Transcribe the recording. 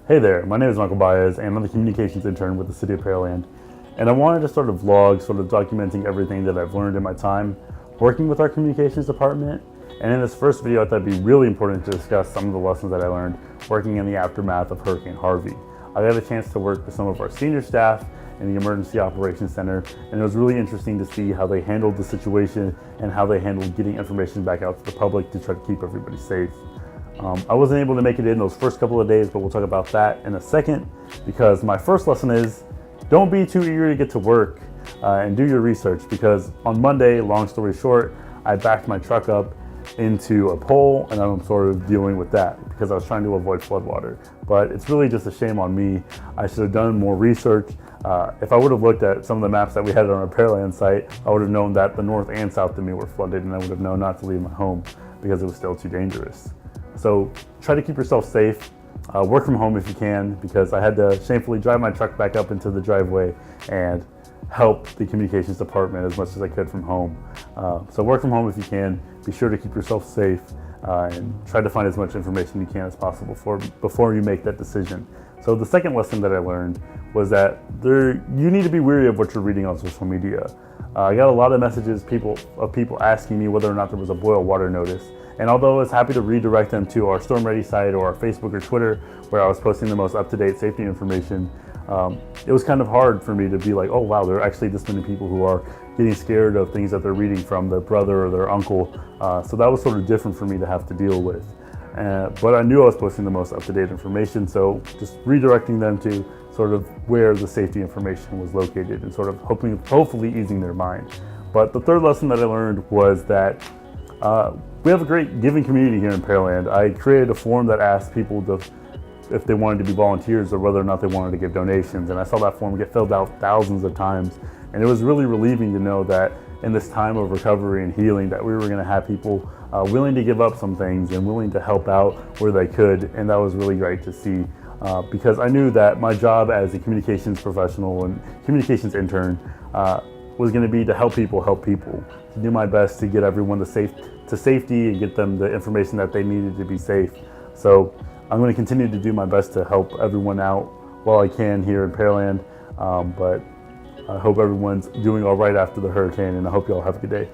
Hey there, my name is Michael Baez and I'm the communications intern with the City of Pearland. And I wanted to sort of vlog, sort of documenting everything that I've learned in my time working with our communications department. And in this first video, I thought it'd be really important to discuss some of the lessons that I learned working in the aftermath of Hurricane Harvey. I got a chance to work with some of our senior staff in the Emergency Operations Center, and it was really interesting to see how they handled the situation and how they handled getting information back out to the public to try to keep everybody safe. I wasn't able to make it in those first couple of days, but we'll talk about that in a second, because my first lesson is don't be too eager to get to work and do your research, because on Monday, long story short, I backed my truck up into a pole and I'm sort of dealing with that because I was trying to avoid floodwater. But it's really just a shame on me. I should have done more research. If I would have looked at some of the maps that we had on our Pearland site, I would have known that the north and south of me were flooded, and I would have known not to leave my home because it was still too dangerous. So try to keep yourself safe. Work from home if you can, because I had to shamefully drive my truck back up into the driveway and help the communications department as much as I could from home. So work from home if you can. Be sure to keep yourself safe and try to find as much information you can as possible before you make that decision. So the second lesson that I learned was that you need to be wary of what you're reading on social media. I got a lot of messages of people asking me whether or not there was a boil water notice. And although I was happy to redirect them to our Storm Ready site or our Facebook or Twitter, where I was posting the most up-to-date safety information, it was kind of hard for me to be like, oh wow, there are actually this many people who are getting scared of things that they're reading from their brother or their uncle. So that was sort of different for me to have to deal with. But I knew I was posting the most up-to-date information, so just redirecting them to sort of where the safety information was located and sort of hopefully easing their mind. But the third lesson that I learned was that we have a great giving community here in Pearland. I created a form that asked people if they wanted to be volunteers or whether or not they wanted to give donations. And I saw that form get filled out thousands of times. And it was really relieving to know that in this time of recovery and healing that we were going to have people willing to give up some things and willing to help out where they could. And that was really great to see, because I knew that my job as a communications professional and communications intern was going to be to help people, to do my best to get everyone to safety and get them the information that they needed to be safe. So I'm going to continue to do my best to help everyone out while I can here in Pearland. But I hope everyone's doing all right after the hurricane, and I hope you all have a good day.